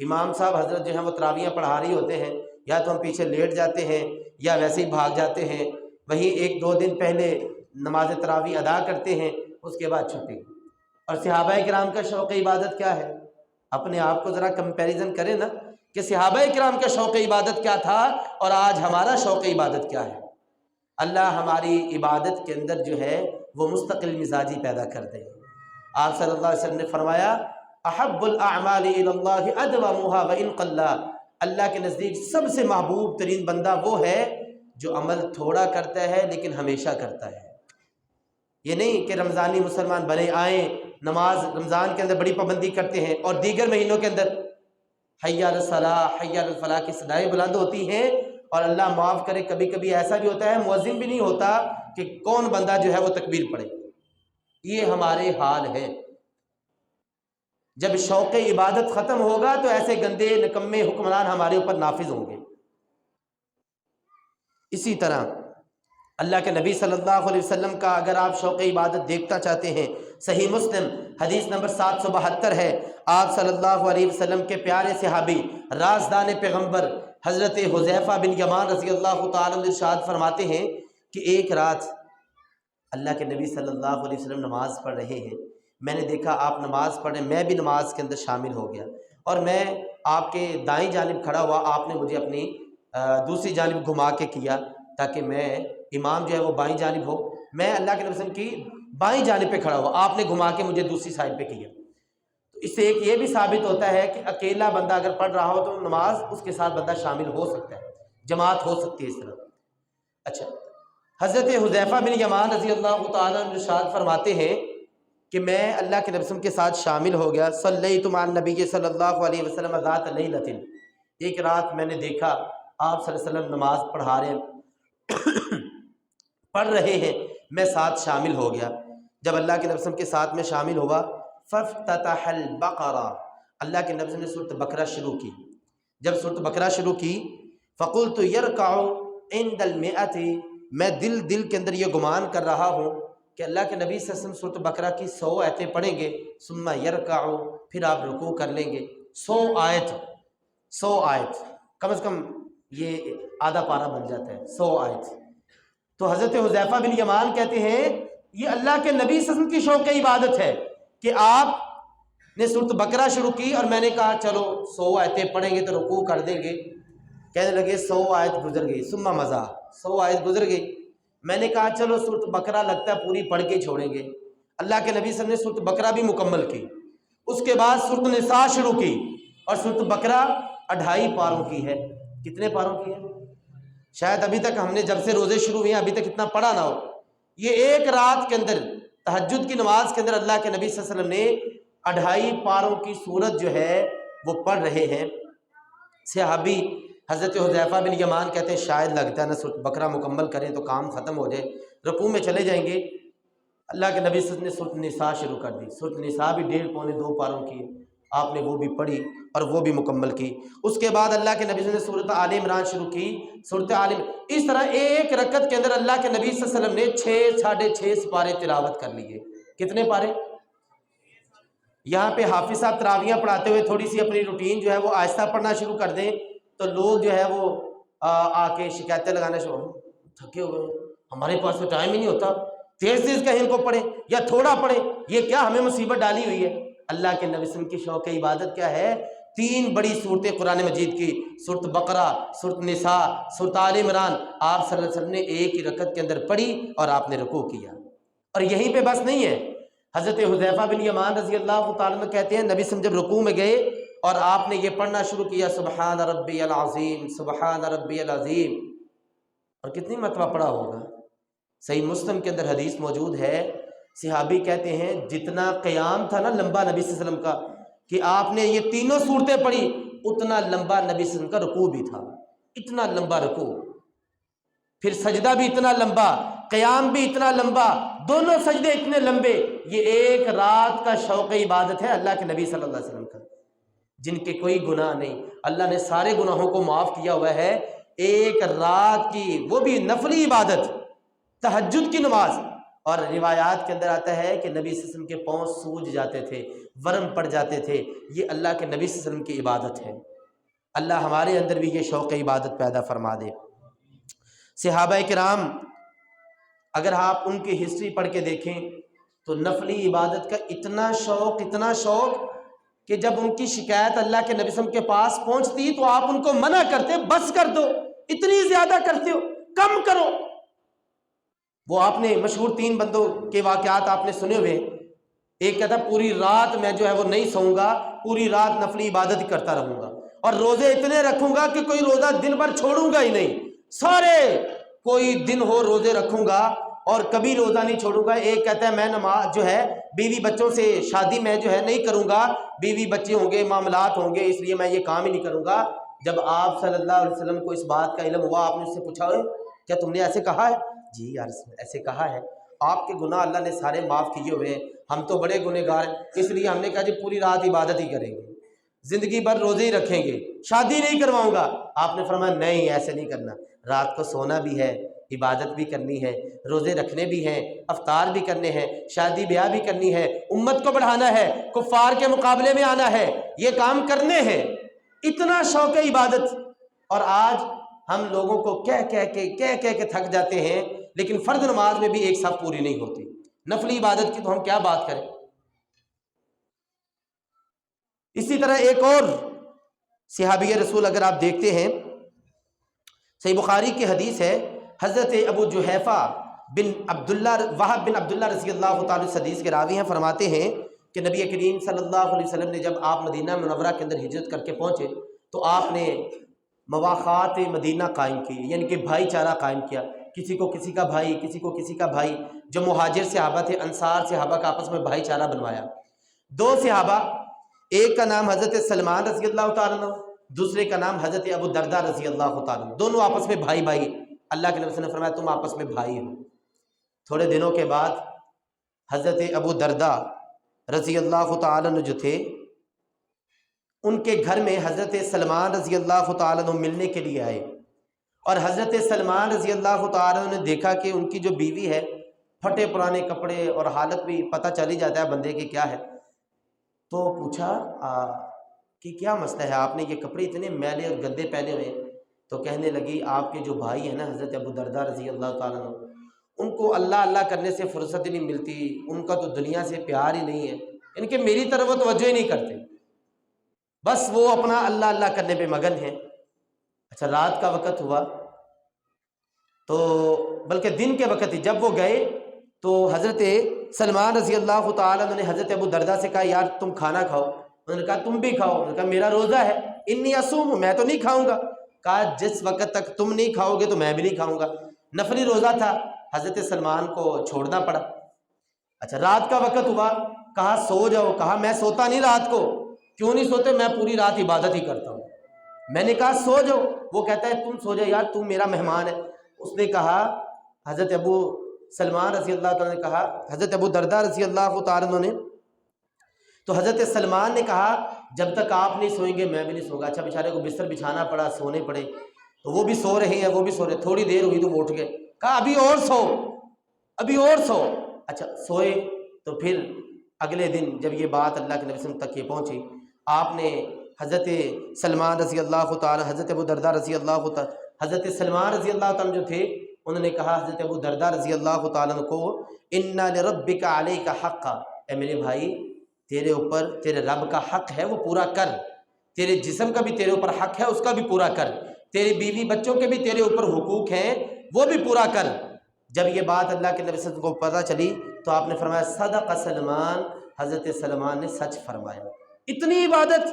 امام صاحب حضرت جو ہیں وہ تراویحیں پڑھا رہی ہوتے ہیں، یا تو ہم پیچھے لیٹ جاتے ہیں یا ویسے ہی بھاگ جاتے ہیں، وہیں ایک دو دن پہلے نماز تراویح ادا کرتے ہیں، اس کے بعد چھٹی۔ اور صحابہ کرام کا شوق عبادت کیا ہے؟ اپنے آپ کو ذرا کمپیریزن کریں نا کہ صحابہ کرام کا شوق عبادت کیا تھا اور آج ہمارا شوق عبادت کیا ہے۔ اللہ ہماری عبادت کے اندر جو ہے وہ مستقل مزاجی پیدا کر دے۔ آپ صلی اللہ علیہ وسلم نے فرمایا احب الاعمال الی اللہ ادومها وان قل، اللہ کے نزدیک سب سے محبوب ترین بندہ وہ ہے جو عمل تھوڑا کرتا ہے لیکن ہمیشہ کرتا ہے۔ یہ نہیں کہ رمضانی مسلمان بنے آئیں، نماز رمضان کے اندر بڑی پابندی کرتے ہیں اور دیگر مہینوں کے اندر حی علی الصلاۃ حی علی الفلاح کی صدائیں بلند ہوتی ہیں، اور اللہ معاف کرے کبھی کبھی ایسا بھی ہوتا ہے مؤذن بھی نہیں ہوتا کہ کون بندہ جو ہے وہ تکبیر پڑھے۔ یہ ہمارے حال ہے۔ جب شوق عبادت ختم ہوگا تو ایسے گندے نکمے حکمران ہمارے اوپر نافذ ہوں گے۔ اسی طرح اللہ کے نبی صلی اللہ علیہ وسلم کا اگر آپ شوق عبادت دیکھنا چاہتے ہیں، صحیح مسلم حدیث نمبر 772 ہے، آپ صلی اللہ علیہ وسلم کے پیارے صحابی رازدان پیغمبر حضرت حذیفہ بن یمان رضی اللہ تعالی عنہ ارشاد فرماتے ہیں کہ ایک رات اللہ کے نبی صلی اللہ علیہ وسلم نماز پڑھ رہے ہیں، میں نے دیکھا آپ نماز پڑھ رہے ہیں، میں بھی نماز کے اندر شامل ہو گیا، اور میں آپ کے دائیں جانب کھڑا ہوا، آپ نے مجھے اپنی دوسری جانب گھما کے کیا تاکہ میں امام جو ہے وہ بائیں جانب ہو، میں اللہ کے نبی صلی اللہ علیہ وسلم کی بائیں جانب پہ کھڑا ہوا، آپ نے گھما کے مجھے دوسری سائڈ پہ کیا۔ تو اس سے ایک یہ بھی ثابت ہوتا ہے کہ اکیلا بندہ اگر پڑھ رہا ہو تو نماز اس کے ساتھ بندہ شامل ہو سکتا ہے، جماعت ہو سکتی ہے اس طرح۔ اچھا، حضرت حذیفہ بن یمان رضی اللہ تعالیٰ عنہ ارشاد فرماتے ہیں کہ میں اللہ کے نبی صلی اللہ علیہ وسلم کے ساتھ شامل ہو گیا، صلیت مع النبی صلی اللہ علیہ وسلم ذات لیلۃ، ایک رات میں نے دیکھا آپ صلی اللہ علیہ وسلم نماز پڑھ رہے ہیں، میں ساتھ شامل ہو گیا۔ جب اللہ کے نبی صلی اللہ علیہ وسلم کے ساتھ میں شامل ہوا، فافتتح البقرہ، اللہ کے نبی صلی اللہ علیہ وسلم نے سورۃ بقرہ شروع کی۔ جب سورۃ بقرہ شروع کی، فقلت یرکع عند المئۃ، میں دل کے اندر یہ گمان کر رہا ہوں کہ اللہ کے نبی صلی اللہ علیہ وسلم سورۃ بقرہ کی 100 آیتیں پڑھیں گے، ثم یرکع، پھر آپ رکوع کر لیں گے۔ 100 آیت کم از کم یہ آدھا پارہ بن جاتا ہے، 100 آیت۔ تو حضرت حذیفہ بن یمان کہتے ہیں یہ اللہ کے نبی صلی اللہ علیہ وسلم کی شوق عبادت ہے کہ آپ نے سورۃ بقرہ شروع کی اور میں نے کہا چلو 100 آیتیں پڑھیں گے تو رکوع کر دیں گے۔ کہنے لگے 100 آیت گزر گئی، ثم مضى، 100 آیت گزر گئی۔ میں نے کہا چلو سورۃ بقرہ لگتا ہے پوری پڑھ کے چھوڑیں گے۔ اللہ کے نبی صلی اللہ علیہ وسلم نے سورۃ بقرہ بھی مکمل کی، اس کے بعد سورۃ نساء شروع کی، اور سورۃ بقرہ 2.5 پاروں کی ہے۔ کتنے پاروں کی ہے؟ شاید ابھی تک ہم نے جب سے روزے شروع ہوئے ہیں ابھی تک اتنا پڑھا نہ ہو۔ یہ ایک رات کے اندر تہجد کی نماز کے اندر اللہ کے نبی صلی اللہ علیہ وسلم نے 2.5 پاروں کی سورت جو ہے وہ پڑھ رہے ہیں۔ صحابی حضرت حذیفہ بن یمان کہتے ہیں شاید لگتا ہے نا سورۃ بقرہ مکمل کریں تو کام ختم ہو جائے، رکوع میں چلے جائیں گے۔ اللہ کے نبی صلی اللہ علیہ وسلم نے سورۃ نساء شروع کر دی۔ سورۃ نساء بھی 1.5 پونے 2 پاروں کی، آپ نے وہ بھی پڑھی اور وہ بھی مکمل کی۔ اس کے بعد اللہ کے نبی صلی اللہ علیہ وسلم نے سورۃ آل عمران شروع کی، سورۃ آل عمران۔ اس طرح ایک رکعت کے اندر اللہ کے نبی صلی اللہ علیہ وسلم نے 6 پارے تلاوت کر لیے۔ کتنے پارے؟ یہاں پہ حافظ صاحب تراویحاں پڑھاتے ہوئے تھوڑی سی اپنی روٹین جو ہے وہ آہستہ پڑھنا شروع کر دیں تو لوگ جو ہے وہ آ کے شکایتیں لگانا شروع، تھکے ہوئے ہیں، ہمارے پاس تو ٹائم ہی نہیں ہوتا، تیز کہیں ان کو پڑھیں یا تھوڑا پڑھیں، یہ کیا ہمیں مصیبت ڈالی ہوئی ہے۔ اللہ کے نبی صلی اللہ علیہ وسلم کی شوق عبادت کیا ہے؟ 3 بڑی صورتیں قرآن مجید کی، سورۃ بقرہ، سورۃ نساء، سورۃ آل عمران، آپ صلی اللہ علیہ وسلم نے ایک ہی رکعت کے اندر پڑھی اور آپ نے رکوع کیا۔ اور یہیں پہ بس نہیں ہے، حضرت حذیفہ بن یمان رضی اللہ تعالیٰ عنہ کہتے ہیں نبی صلی اللہ علیہ وسلم جب رکوع میں گئے اور آپ نے یہ پڑھنا شروع کیا سبحان ربی العظیم، سبحان ربی العظیم، اور کتنی مرتبہ پڑھا ہوگا؟ صحیح مسلم کے اندر حدیث موجود ہے، صحابی کہتے ہیں جتنا قیام تھا نا لمبا نبی صلی اللہ علیہ وسلم کا کہ آپ نے یہ تینوں صورتیں پڑھی، اتنا لمبا نبی صلی اللہ علیہ وسلم کا رکوع بھی تھا، اتنا لمبا رکوع، پھر سجدہ بھی اتنا لمبا، قیام بھی اتنا لمبا، دونوں سجدے اتنے لمبے۔ یہ ایک رات کا شوق عبادت ہے اللہ کے نبی صلی اللہ علیہ وسلم کا، جن کے کوئی گناہ نہیں، اللہ نے سارے گناہوں کو معاف کیا ہوا ہے۔ ایک رات کی وہ بھی نفلی عبادت، تہجد کی نماز، اور روایات کے اندر آتا ہے کہ نبی صلی اللہ علیہ وسلم کے پاؤں سوج جاتے تھے، ورم پڑ جاتے تھے۔ یہ اللہ کے نبی صلی اللہ علیہ وسلم کی عبادت ہے۔ اللہ ہمارے اندر بھی یہ شوق عبادت پیدا فرما دے۔ صحابہ کرام اگر آپ ان کی ہسٹری پڑھ کے دیکھیں تو نفلی عبادت کا اتنا شوق کہ جب ان کی شکایت اللہ کے نبی صلی اللہ علیہ وسلم کے پاس پہنچتی تو آپ ان کو منع کرتے، بس کر دو، اتنی زیادہ کرتے ہو، کم کرو۔ وہ آپ نے مشہور 3 بندوں کے واقعات آپ نے سنے ہوئے، ایک کہتا پوری رات میں جو ہے وہ نہیں سوؤں گا، پوری رات نفلی عبادت ہی کرتا رہوں گا، اور روزے اتنے رکھوں گا کہ کوئی روزہ دن بھر چھوڑوں گا ہی نہیں، سارے کوئی دن ہو روزے رکھوں گا اور کبھی روزہ نہیں چھوڑوں گا۔ ایک کہتا ہے میں نماز جو ہے بیوی بچوں سے شادی میں جو ہے نہیں کروں گا، بیوی بچے ہوں گے، معاملات ہوں گے، اس لیے میں یہ کام ہی نہیں کروں گا۔ جب آپ صلی اللہ علیہ وسلم کو اس بات کا علم ہوا، آپ نے اس سے پوچھا کیا تم نے ایسے کہا ہے؟ جی یار ایسے کہا ہے، آپ کے گناہ اللہ نے سارے معاف کیے ہوئے ہیں، ہم تو بڑے گنہگار ہیں، اس لیے ہم نے کہا جی پوری رات عبادت ہی کریں گے، زندگی بھر روزے ہی رکھیں گے، شادی نہیں کرواؤں گا۔ آپ نے فرمایا نہیں ایسے نہیں کرنا، رات کو سونا بھی ہے، عبادت بھی کرنی ہے، روزے رکھنے بھی ہیں، افطار بھی کرنے ہیں، شادی بیاہ بھی کرنی ہے، امت کو بڑھانا ہے، کفار کے مقابلے میں آنا ہے، یہ کام کرنے ہیں۔ اتنا شوق عبادت، اور آج ہم لوگوں کو کہہ کے تھک جاتے ہیں، لیکن فرض نماز میں بھی ایک صف پوری نہیں ہوتی، نفلی عبادت کی تو ہم کیا بات کریں۔ اسی طرح ایک اور صحابی رسول اگر آپ دیکھتے ہیں، صحیح بخاری کی حدیث ہے، حضرت ابو جحیفہ بن عبداللہ وہب بن عبداللہ رضی اللہ تعالیٰ عنہ حدیث کے راوی ہیں، فرماتے ہیں کہ نبی کریم صلی اللہ علیہ وسلم نے جب آپ مدینہ منورہ کے اندر ہجرت کر کے پہنچے تو آپ نے مواخات مدینہ قائم کی، یعنی کہ بھائی چارہ قائم کیا، کسی کو کسی کا بھائی، کسی کو کسی کا بھائی، جو مہاجر صحابہ تھے، انصار صحابہ کا آپس میں بھائی چارہ بنوایا۔ 2 صحابہ، ایک کا نام حضرت سلمان رضی اللہ تعالیٰ عنہ، دوسرے کا نام حضرت ابو درداء رضی اللہ تعالیٰ، دونوں آپس میں بھائی بھائی۔ اللہ کے نبی صلی اللہ علیہ وسلم نے فرمایا تم آپس میں بھائی ہو۔ تھوڑے دنوں کے بعد حضرت ابو درداء رضی اللہ تعالیٰ عنہ جو تھے، ان کے گھر میں حضرت سلمان رضی اللہ تعالیٰ عنہ ملنے کے لیے آئے، اور حضرت سلمان رضی اللہ تعالیٰ عنہ نے دیکھا کہ ان کی جو بیوی ہے پھٹے پرانے کپڑے، اور حالت بھی پتہ چل ہی جاتا ہے بندے کی کیا ہے، تو پوچھا کہ کیا مسئلہ ہے، آپ نے یہ کپڑے اتنے میلے اور گندے پہنے ہوئے ہیں؟ تو کہنے لگی آپ کے جو بھائی ہیں نا حضرت ابو درداء رضی اللہ تعالیٰ عنہ، ان کو اللہ اللہ کرنے سے فرصت ہی نہیں ملتی، ان کا تو دنیا سے پیار ہی نہیں ہے، ان کے میری طرف وہ توجہ ہی نہیں کرتے، بس وہ اپنا اللہ اللہ کرنے پہ مگن ہیں۔ اچھا، رات کا وقت ہوا تو بلکہ دن کے وقت ہی جب وہ گئے تو حضرت سلمان رضی اللہ تعالیٰ عنہ نے حضرت ابو درداء سے کہا یار تم کھانا کھاؤ۔ انہوں نے کہا تم بھی کھاؤ۔ انہوں نے کہا میرا روزہ ہے، انی اصوم، میں تو نہیں کھاؤں گا۔ کہا جس وقت تک تم نہیں کھاؤ گے تو میں بھی نہیں کھاؤں گا۔ نفلی روزہ تھا، حضرت سلمان کو چھوڑنا پڑا۔ اچھا، رات کا وقت ہوا، کہا سو جاؤ۔ کہا میں سوتا نہیں رات کو۔ کیوں نہیں سوتے؟ میں پوری رات عبادت ہی کرتا ہوں۔ میں نے کہا سو جاؤ۔ وہ کہتا ہے تم سو جاؤ یار، تم میرا مہمان ہے۔ اس نے کہا، حضرت ابو سلمان رضی اللہ تعالیٰ نے کہا، حضرت ابو درداء رضی اللہ تعالیٰ عنہ نے، تو حضرت سلمان نے کہا جب تک آپ نہیں سوئیں گے میں بھی نہیں سوؤں گا۔ اچھا، بیچارے کو بستر بچھانا پڑا، سونے پڑے، تو وہ بھی سو رہے ہیں، وہ بھی سو رہے۔ تھوڑی دیر ہوئی تو وہ اٹھ گئے، کہا ابھی اور سو، ابھی اور سو۔ اچھا، سوئے تو پھر اگلے دن جب یہ بات اللہ کے نبی صلی اللہ علیہ وسلم تک یہ پہنچی، آپ نے حضرت سلمان رضی اللہ تعالیٰ، حضرت ابو درداء رضی اللہ تعالیٰ، حضرت سلمان رضی اللہ تعالیٰ جو تھے انہوں نے کہا حضرت ابو درداء رضی اللہ تعالیٰ کو، اِنَّ لِرَبِّكَ عَلَيْكَ حَقًّا، اے میرے بھائی تیرے اوپر تیرے رب کا حق ہے، وہ پورا کر۔ تیرے جسم کا بھی تیرے اوپر حق ہے، اس کا بھی پورا کر۔ تیری بیوی بچوں کے بھی تیرے اوپر حقوق ہیں، وہ بھی پورا کر۔ جب یہ بات اللہ کے نبی صلی اللہ علیہ وسلم کو پتہ چلی تو آپ نے فرمایا صدق سلمان، حضرت سلمان نے سچ فرمایا۔ اتنی عبادت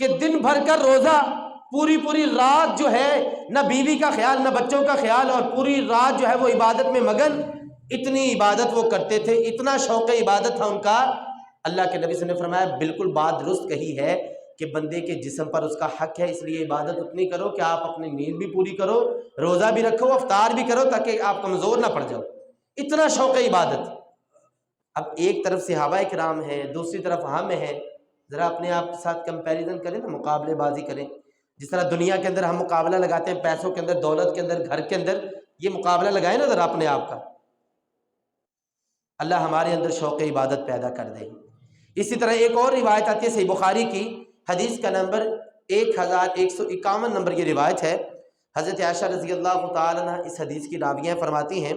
کہ دن بھر کا روزہ، پوری پوری رات جو ہے نہ بیوی کا خیال نہ بچوں کا خیال، اور پوری رات جو ہے وہ عبادت میں مگن۔ اتنی عبادت وہ کرتے تھے، اتنا شوق عبادت تھا ان کا۔ اللہ کے نبی صلی اللہ علیہ وسلم نے فرمایا بالکل بات درست کہی ہے کہ بندے کے جسم پر اس کا حق ہے، اس لیے عبادت اتنی کرو کہ آپ اپنی نیند بھی پوری کرو، روزہ بھی رکھو، افطار بھی کرو، تاکہ آپ کمزور نہ پڑ جاؤ۔ اتنا شوق عبادت۔ اب ایک طرف صحابہ کرام ہیں، دوسری طرف ہم ہیں، ذرا اپنے آپ کے ساتھ کمپیریزن کریں نا، مقابلے بازی کریں۔ جس طرح دنیا کے اندر ہم مقابلہ لگاتے ہیں، پیسوں کے اندر، دولت کے اندر، گھر کے اندر، یہ مقابلہ لگائیں نا ذرا اپنے آپ کا۔ اللہ ہمارے اندر شوق عبادت پیدا کر دے۔ اسی طرح ایک اور روایت آتی ہے صحیح بخاری کی، حدیث کا نمبر 1151 نمبر یہ روایت ہے۔ حضرت عائشہ رضی اللہ تعالیٰ عنہ اس حدیث کی راویہ فرماتی ہیں،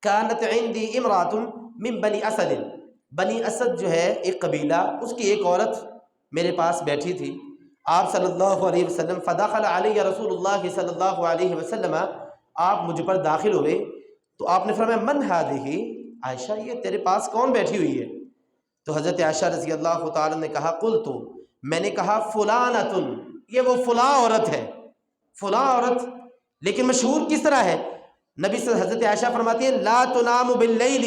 کانت عندی امرات من بنی اسد، بنی اسد جو ہے ایک قبیلہ، اس کی ایک عورت میرے پاس بیٹھی تھی۔ آپ صلی اللہ علیہ وسلم، فدخل علیہ رسول اللہ صلی اللہ علیہ وسلم، آپ مجھ پر داخل ہوئے تو آپ نے فرمایا من ہذہ، عائشہ یہ تیرے پاس کون بیٹھی ہوئی ہے؟ تو حضرت عائشہ رضی اللہ تعالیٰ نے کہا قلت، میں نے کہا فلانۃ، یہ وہ فلاں عورت ہے، فلاں عورت، لیکن مشہور کس طرح ہے؟ نبی صلی اللہ علیہ وسلم، حضرت عائشہ فرماتی ہے لا تنام باللیل،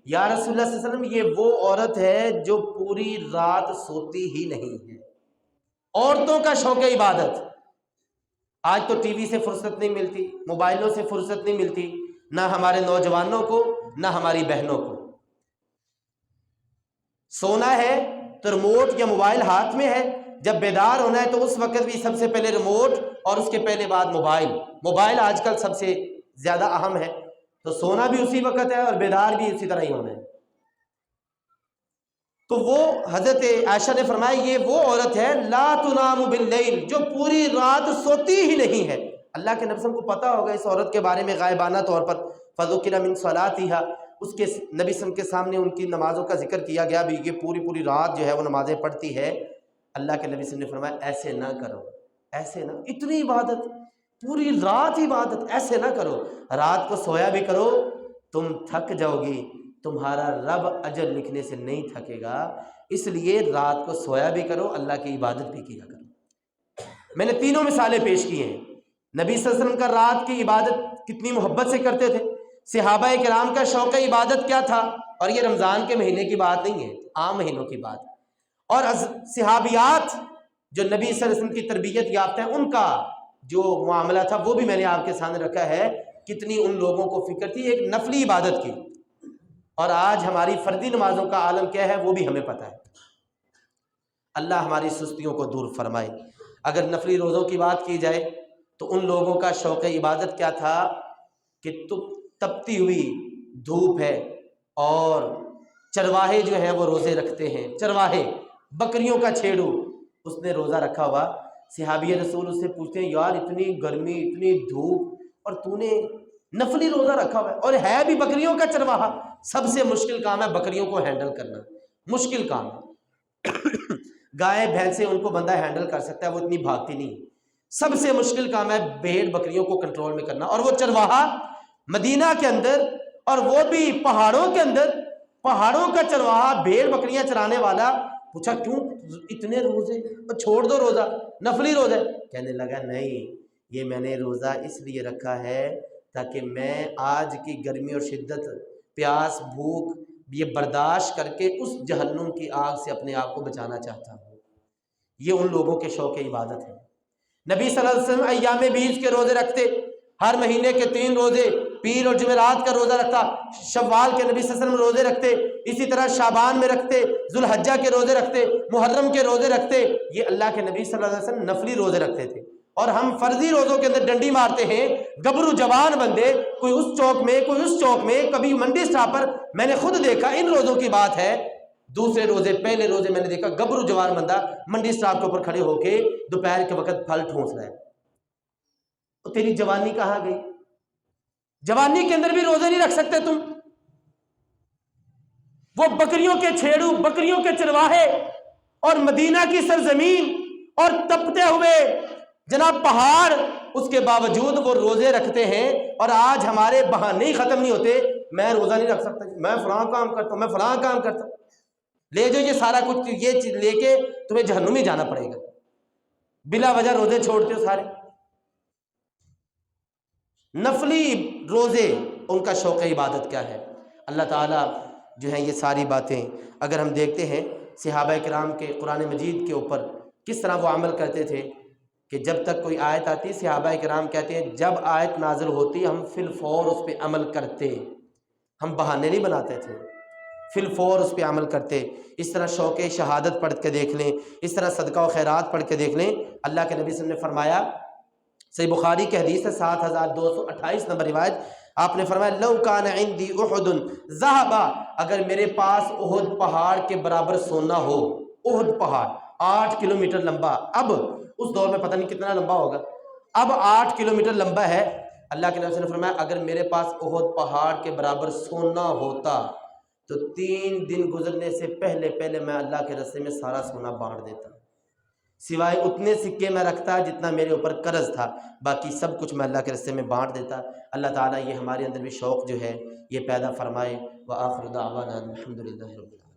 یا رسول اللہ صلی اللہ علیہ وسلم یہ وہ عورت ہے جو پوری رات سوتی ہی نہیں ہے۔ عورتوں کا شوق عبادت۔ آج تو ٹی وی سے فرصت نہیں ملتی، موبائلوں سے فرصت نہیں ملتی، نہ ہمارے نوجوانوں کو نہ ہماری بہنوں کو۔ سونا ہے تو ریموٹ یا موبائل ہاتھ میں ہے، جب بیدار ہونا ہے تو اس وقت بھی سب سے پہلے ریموٹ اور اس کے پہلے بعد موبائل۔ موبائل آج کل سب سے زیادہ اہم ہے، تو سونا بھی اسی وقت ہے اور بیدار بھی اسی طرح ہی ہونا ہے۔ تو وہ حضرت عائشہ نے فرمایا یہ وہ عورت ہے لا تنام باللیل، جو پوری رات سوتی ہی نہیں ہے۔ اللہ کے نبی صلی اللہ علیہ وسلم کو پتہ ہوگا اس عورت کے بارے میں غائبانہ طور پر، فذکر من صلاتها، اس کے نبی صلی اللہ علیہ وسلم کے سامنے ان کی نمازوں کا ذکر کیا گیا بھی، یہ پوری پوری رات جو ہے وہ نمازیں پڑھتی ہے۔ اللہ کے نبی صلی اللہ علیہ وسلم نے فرمایا ایسے نہ کرو، ایسے نہ، اتنی عبادت، پوری رات عبادت، ایسے نہ کرو۔ رات کو سویا بھی کرو، تم تھک جاؤ گی، تمہارا رب اجر لکھنے سے نہیں تھکے گا، اس لیے رات کو سویا بھی کرو، اللہ کی عبادت بھی کیا کرو۔ میں نے تینوں مثالیں پیش کی ہیں۔ نبی صلی اللہ علیہ وسلم کا رات کی عبادت کتنی محبت سے کرتے تھے، صحابہ کرام کا شوق عبادت کیا تھا، اور یہ رمضان کے مہینے کی بات نہیں ہے، عام مہینوں کی بات۔ اور صحابیات جو نبی صلی اللہ علیہ وسلم کی تربیت یافتہ ہیں ان کا جو معاملہ تھا وہ بھی میں نے آپ کے سامنے رکھا ہے. کتنی ان لوگوں کو فکر تھی ایک نفلی عبادت کی، اور آج ہماری فردی نمازوں کا عالم کیا ہے وہ بھی ہمیں پتہ ہے. اللہ ہماری سستیوں کو دور فرمائے. اگر نفلی روزوں کی بات کی جائے تو ان لوگوں کا شوق عبادت کیا تھا کہ تپتی ہوئی دھوپ ہے اور چرواہے جو ہیں وہ روزے رکھتے ہیں، چرواہے بکریوں کا چھیڑو، اس نے روزہ رکھا ہوا. صحابی رسول اس سے پوچھتے ہیں یار اتنی گرمی اتنی دھوپ اور تو نے نفلی روزہ رکھا ہوا ہے اور ہے بھی بکریوں کا چرواہا. سب سے مشکل کام ہے بکریوں کو ہینڈل کرنا، مشکل کام ہے. گائے بھینسیں ان کو بندہ ہینڈل کر سکتا ہے، وہ اتنی بھاگتی نہیں. سب سے مشکل کام ہے بھیڑ بکریوں کو کنٹرول میں کرنا. اور وہ چرواہا مدینہ کے اندر، اور وہ بھی پہاڑوں کے اندر، پہاڑوں کا چرواہا بھیڑ بکریاں چرانے والا. پوچھا کیوں اتنے روزے؟ چھوڑ دو روزہ، نفلی روزہ. کہنے لگا نہیں، یہ میں نے روزہ اس لیے رکھا ہے تاکہ میں آج کی گرمی اور شدت، پیاس، بھوک یہ برداشت کر کے اس جہنم کی آگ سے اپنے آپ کو بچانا چاہتا ہوں. یہ ان لوگوں کے شوق عبادت ہے. نبی صلی اللہ علیہ وسلم ایام بیچ کے روزے رکھتے، ہر مہینے کے 3 روزے، پیر اور جمعرات کا روزہ رکھتا. شوال کے نبی صلی اللہ علیہ وسلم روزے رکھتے، اسی طرح شعبان میں رکھتے، ذوالحجہ کے روزے رکھتے، محرم کے روزے رکھتے. یہ اللہ کے نبی صلی اللہ علیہ وسلم نفلی روزے رکھتے تھے. اور ہم فرضی روزوں کے اندر ڈنڈی مارتے ہیں، گبرو جوان بندے، کوئی اس چوک میں کوئی اس چوک میں، کبھی منڈی اسٹاپ پر. میں نے خود دیکھا، ان روزوں کی بات ہے، دوسرے روزے پہلے روزے میں نے دیکھا گبرو جوان بندہ منڈی اسٹاپ کے اوپر کھڑے ہو کے دوپہر کے وقت پھل ٹھونس رہا ہے. تو تیری جوانی کہاں گئی؟ جوانی کے اندر بھی روزے نہیں رکھ سکتے تم؟ وہ بکریوں کے چھیڑو، بکریوں کے چرواہے اور مدینہ کی سرزمین اور تپتے ہوئے جناب پہاڑ، اس کے باوجود وہ روزے رکھتے ہیں. اور آج ہمارے بہانے ہی ختم نہیں ہوتے. میں روزہ نہیں رکھ سکتا، میں فلاں کام کرتا ہوں، میں فلاں کام کرتا ہوں. لے جو یہ سارا کچھ، یہ چیز لے کے تمہیں جہنم ہی جانا پڑے گا. بلا وجہ روزے چھوڑتے ہو سارے. نفلی روزے ان کا شوق عبادت کیا ہے. اللہ تعالیٰ جو ہیں یہ ساری باتیں اگر ہم دیکھتے ہیں صحابہ کرام کے قرآن مجید کے اوپر کس طرح وہ عمل کرتے تھے کہ جب تک کوئی آیت آتی، صحابہ کرام کہتے ہیں جب آیت نازل ہوتی ہم فی الفور اس پہ عمل کرتے، ہم بہانے نہیں بناتے تھے، فی الفور اس پہ عمل کرتے. اس طرح شوق شہادت پڑھ کے دیکھ لیں، اس طرح صدقہ و خیرات پڑھ کے دیکھ لیں. اللہ کے نبی صلی اللہ علیہ وسلم نے فرمایا، صحیح بخاری کی حدیث ہے 7228 نمبر روایت، آپ نے فرمایا لو کان عندی احد ذهب، اگر میرے پاس احد پہاڑ کے برابر سونا ہو. احد پہاڑ 8 کلومیٹر لمبا، اب اس دور میں پتہ نہیں کتنا لمبا ہوگا، اب 8 کلومیٹر لمبا ہے. اللہ کے نبی نے فرمایا اگر میرے پاس احد پہاڑ کے برابر سونا ہوتا تو 3 دن گزرنے سے پہلے پہلے میں اللہ کے راستے میں سارا سونا بانٹ دیتا، سوائے اتنے سکے میں رکھتا جتنا میرے اوپر قرض تھا، باقی سب کچھ میں اللہ کے راستے میں بانٹ دیتا. اللہ تعالیٰ یہ ہمارے اندر بھی شوق جو ہے یہ پیدا فرمائے. وآخر دعوانا الحمدللہ رب العالمین.